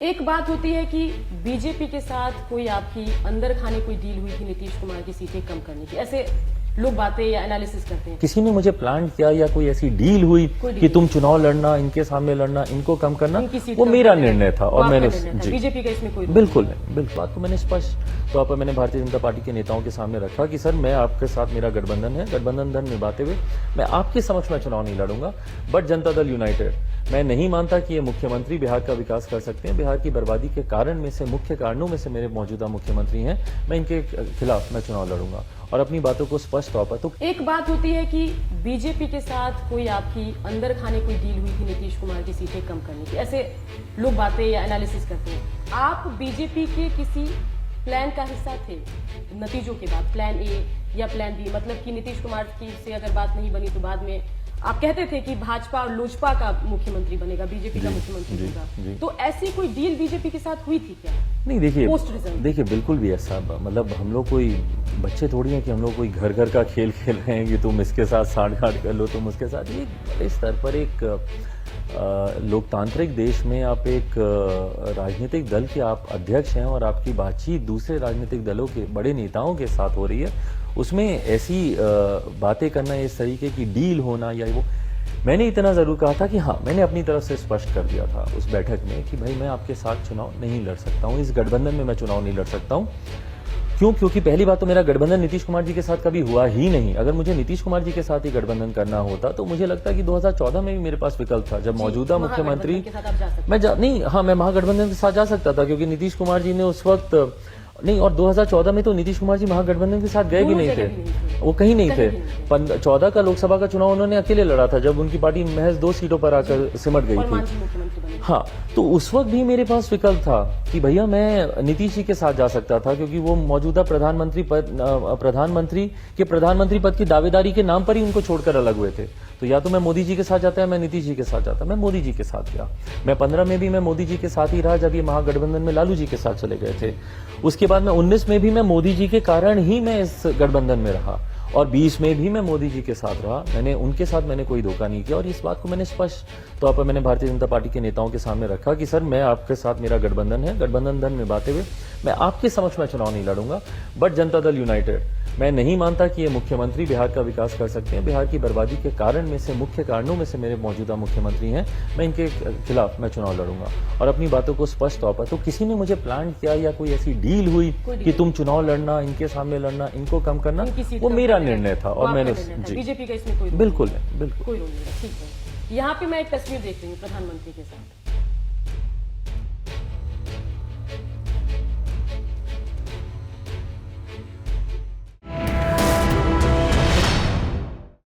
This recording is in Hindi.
एक बात होती है कि बीजेपी के साथ कोई आपकी अंदर खाने कोई डील हुई थी नीतीश कुमार की सीटें कम करने की, ऐसे लोग बातें या एनालिसिस करते हैं। किसी ने मुझे प्लान किया या कोई ऐसी डील हुई कि तुम चुनाव लड़ना, इनके सामने लड़ना, इनको कम करना, वो मेरा निर्णय था और मैंने बीजेपी का इसमें कोई बिल्कुल नहीं, बिल्कुल बात को मैंने स्पष्ट तौर पर मैंने भारतीय जनता पार्टी के नेताओं के सामने रखा कि सर मैं आपके साथ मेरा गठबंधन है, गठबंधन धन निभाते हुए मैं आपके समक्ष में चुनाव नहीं लड़ूंगा, बट जनता दल यूनाइटेड मैं नहीं मानता कि ये मुख्यमंत्री बिहार का विकास कर सकते हैं। बिहार की बर्बादी के कारण में से मुख्य कारणों में से मेरे मौजूदा मुख्यमंत्री हैं, मैं इनके खिलाफ मैं चुनाव लड़ूंगा और अपनी बातों को स्पष्ट तौर पर। तो एक बात होती है कि बीजेपी के साथ कोई आपकी अंदर खाने कोई डील हुई थी नीतीश कुमार की सीटें कम करने की, ऐसे लोग बातें या एनालिसिस करते हैं। आप बीजेपी के किसी प्लान का हिस्सा थे नतीजों के बाद, प्लान ए या प्लान बी, मतलब कि नीतीश कुमार की से अगर बात नहीं बनी तो बाद में आप कहते थे कि भाजपा और लोजपा का मुख्यमंत्री बनेगा, बीजेपी का मुख्यमंत्री बनेगा, तो ऐसी कोई डील बीजेपी के साथ हुई थी क्या? नहीं, देखिए बिल्कुल भी ऐसा, मतलब हम लोग कोई बच्चे थोड़ी हैं कि हम लोग कोई घर घर का खेल खेल रहे हैं कि तुम इसके साथ साठ-गांठ कर लो, तुम उसके साथ। ये बड़े स्तर पर एक लोकतांत्रिक देश में आप एक राजनीतिक दल के आप अध्यक्ष हैं और आपकी बातचीत दूसरे राजनीतिक दलों के बड़े नेताओं के साथ हो रही है, उसमें ऐसी बातें करना, इस तरीके की डील होना या वो, मैंने इतना जरूर कहा था कि हाँ, मैंने अपनी तरफ से स्पष्ट कर दिया था उस बैठक में कि भाई मैं आपके साथ चुनाव नहीं लड़ सकता हूँ, इस गठबंधन में मैं चुनाव नहीं लड़ सकता हूँ। क्योंकि पहली बात तो मेरा गठबंधन नीतीश कुमार जी के साथ कभी हुआ ही नहीं। अगर मुझे नीतीश कुमार जी के साथ ही गठबंधन करना होता तो मुझे लगता है कि 2014 में भी मेरे पास विकल्प था, जब मौजूदा मुख्यमंत्री मैं महागठबंधन के साथ जा सकता था, क्योंकि नीतीश कुमार जी ने उस वक्त नहीं, और 2014 में तो नीतीश कुमार जी महागठबंधन के साथ गए भी नहीं थे, वो कहीं नहीं थे। 14 का लोकसभा का चुनाव उन्होंने अकेले लड़ा था, जब उनकी पार्टी महज 2 सीटों पर आकर सिमट गई थी। हाँ, तो उस वक्त भी मेरे पास विकल्प था कि भैया मैं नीतीश जी के साथ जा सकता था, क्योंकि वो मौजूदा प्रधानमंत्री पद की दावेदारी के नाम पर ही उनको छोड़कर अलग हुए थे। तो या तो मैं मोदी जी के साथ जाता है, मैं नीतीश जी के साथ जाता, मैं मोदी जी के साथ गया। मैं 15 में भी मैं मोदी जी के साथ ही रहा, जब ये महागठबंधन में लालू जी के साथ चले गए थे। उसके बाद मैं 19 में भी मैं मोदी जी के कारण ही मैं इस गठबंधन में रहा, और 20 में भी मैं मोदी जी के साथ रहा। मैंने उनके साथ मैंने कोई धोखा नहीं किया, और इस बात को मैंने स्पष्ट तौर पर मैंने भारतीय जनता पार्टी के नेताओं के सामने रखा कि सर मैं आपके साथ मेरा गठबंधन है, गठबंधन धन निभाते हुए मैं आपके समक्ष में चुनाव नहीं लड़ूंगा, बट जनता दल यूनाइटेड मैं नहीं मानता कि ये मुख्यमंत्री बिहार का विकास कर सकते हैं। बिहार की बर्बादी के कारण में से मुख्य कारणों में से मेरे मौजूदा मुख्यमंत्री हैं, मैं इनके खिलाफ मैं चुनाव लड़ूंगा और अपनी बातों को स्पष्ट तौर पर। तो किसी ने मुझे प्लान किया या कोई ऐसी डील हुई कि तुम चुनाव लड़ना, इनके सामने लड़ना, इनको कम करना, वो मेरा निर्णय था और मैंने बीजेपी का इसमें कोई बिल्कुल नहीं, बिल्कुल कोई रोल नहीं। ठीक है, यहाँ पे मैं एक तस्वीर देख रही हूँ प्रधानमंत्री के साथ।